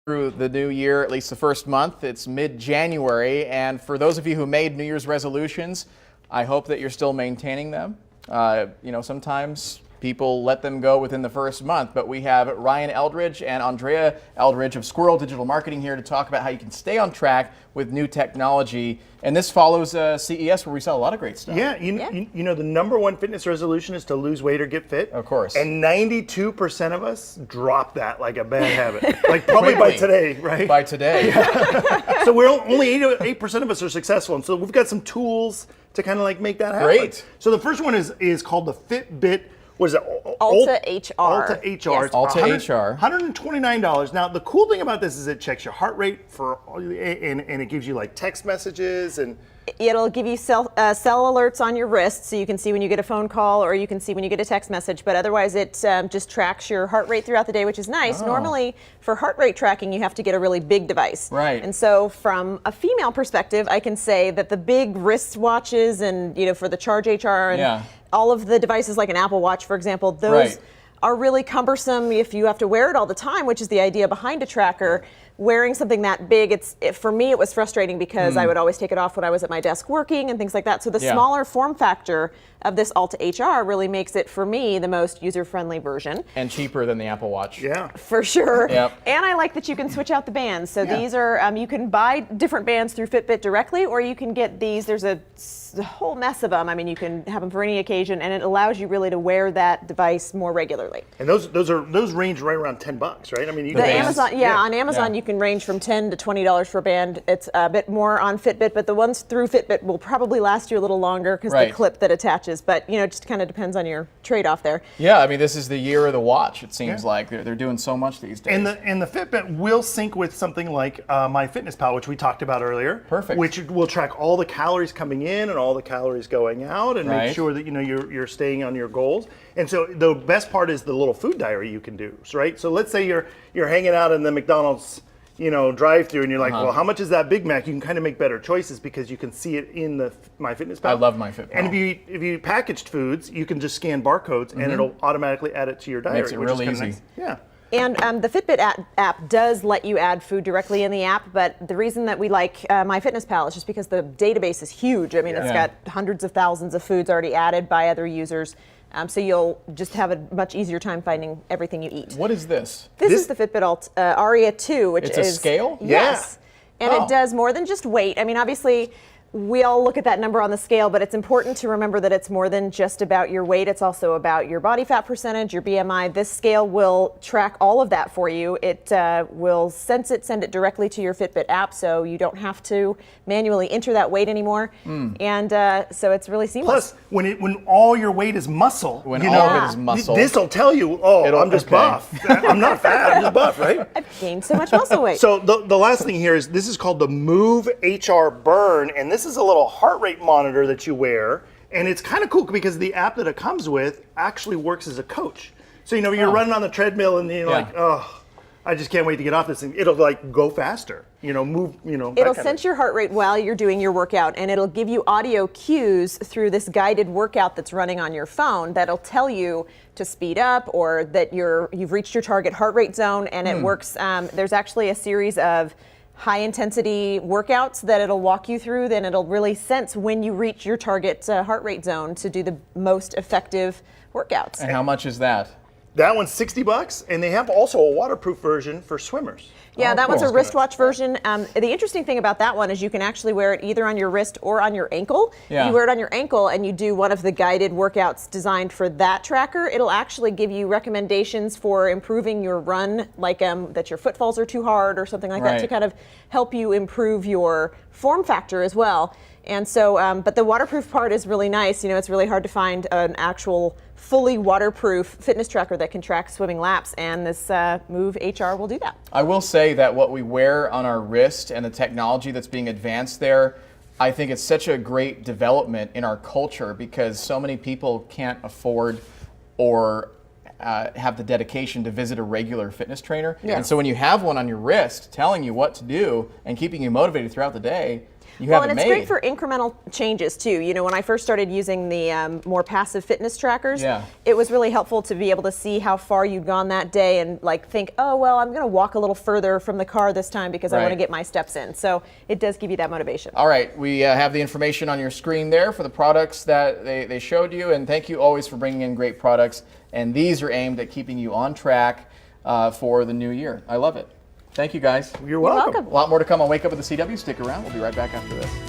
Through the new year, at least the first month. It's mid-January, and for those of you who made New Year's resolutions, I hope that you're still maintaining them. Sometimes people let them go within the first month, but we have Ryan Eldridge and Andrea Eldridge of Squirrel Digital Marketing here to talk about how you can stay on track with new technology. And this follows CES, where we saw a lot of great stuff. Yeah, you know, the number one fitness resolution is to lose weight or get fit. Of course. And 92% of us drop that like a bad habit. Like probably by today, right? By today. So we're only 8% of us are successful. And so we've got some tools to kind of like make that happen. Great. So the first one is called the Fitbit. What is it? Ulta HR. Ulta HR. Yes. Ulta HR. $129. Now the cool thing about this is it checks your heart rate and it gives you like text messages and. It'll give you cell alerts on your wrist, so you can see when you get a phone call or you can see when you get a text message. But otherwise, it just tracks your heart rate throughout the day, which is nice. Oh. Normally, for heart rate tracking, you have to get a really big device. Right. And so, from a female perspective, I can say that the big wrist watches and for the Charge HR and all of the devices like an Apple Watch, for example, those are really cumbersome if you have to wear it all the time, which is the idea behind a tracker. Wearing something that big, for me, it was frustrating because I would always take it off when I was at my desk working and things like that. So the smaller form factor of this Ulta HR really makes it, for me, the most user-friendly version. And cheaper than the Apple Watch. Yeah. For sure. Yep. And I like that you can switch out the bands. So these are, you can buy different bands through Fitbit directly, or you can get these. There's a whole mess of them. I mean, you can have them for any occasion, and it allows you really to wear that device more regularly. And those range right around $10, right? I mean, you The can Amazon, on Amazon you can range from $10 to $20 for a band. It's a bit more on Fitbit, but the ones through Fitbit will probably last you a little longer because the clip that attaches. But it just kind of depends on your trade-off there. Yeah, I mean, this is the year of the watch. It seems like they're doing so much these days. And the Fitbit will sync with something like MyFitnessPal, which we talked about earlier. Perfect. Which will track all the calories coming in and all the calories going out, and make sure that you're staying on your goals. And so the best part is the little food diary you can do, right? So let's say you're hanging out in the McDonald's drive-through, and you're like, well, how much is that Big Mac? You can kind of make better choices because you can see it in the MyFitnessPal. I love MyFitness. And if you packaged foods, you can just scan barcodes, and it'll automatically add it to your diary. Makes it real easy. Nice. Yeah. And the Fitbit app does let you add food directly in the app, but the reason that we like MyFitnessPal is just because the database is huge. I mean, it's got hundreds of thousands of foods already added by other users. So you'll just have a much easier time finding everything you eat. What is this? This is the Fitbit Aria 2, which is... It's a scale? Yes. And it does more than just weight. I mean, obviously, we all look at that number on the scale, but it's important to remember that it's more than just about your weight. It's also about your body fat percentage, your BMI. This scale will track all of that for you. It will send it directly to your Fitbit app, so you don't have to manually enter that weight anymore. And so it's really seamless. Plus, when all your weight is muscle, all of it is muscle, this will tell you, I'm just buff. I'm not fat, I'm just buff, right? I've gained so much muscle weight. So the last thing here is this is called the Move HR Burn, and this is a little heart rate monitor that you wear, and it's kind of cool because the app that it comes with actually works as a coach. So you're running on the treadmill and you're like, I just can't wait to get off this thing. It'll like go faster, move, It'll sense your heart rate while you're doing your workout, and it'll give you audio cues through this guided workout that's running on your phone that'll tell you to speed up or that you've reached your target heart rate zone, and it works. There's actually a series of high intensity workouts that it'll walk you through, then it'll really sense when you reach your target heart rate zone to do the most effective workouts. And how much is that? That one's $60, and they have also a waterproof version for swimmers. Yeah, that one's a wristwatch version. The interesting thing about that one is you can actually wear it either on your wrist or on your ankle. Yeah. You wear it on your ankle and you do one of the guided workouts designed for that tracker. It'll actually give you recommendations for improving your run, like that your footfalls are too hard or something like that, to kind of help you improve your form factor as well. And so, but the waterproof part is really nice. It's really hard to find an actual fully waterproof fitness tracker that can track swimming laps, and this Move HR will do that. I will say that what we wear on our wrist and the technology that's being advanced there, I think it's such a great development in our culture because so many people can't afford or have the dedication to visit a regular fitness trainer. And so when you have one on your wrist telling you what to do and keeping you motivated throughout the day, you have it and made. it's great for incremental changes too. You know, when I first started using the more passive fitness trackers, it was really helpful to be able to see how far you'd gone that day and like think, oh, well, I'm going to walk a little further from the car this time because I want to get my steps in. So it does give you that motivation. All right, we have the information on your screen there for the products that they showed you, and thank you always for bringing in great products. And these are aimed at keeping you on track for the new year. I love it. Thank you, guys. You're welcome. You're welcome. A lot more to come on Wake Up with the CW. Stick around. We'll be right back after this.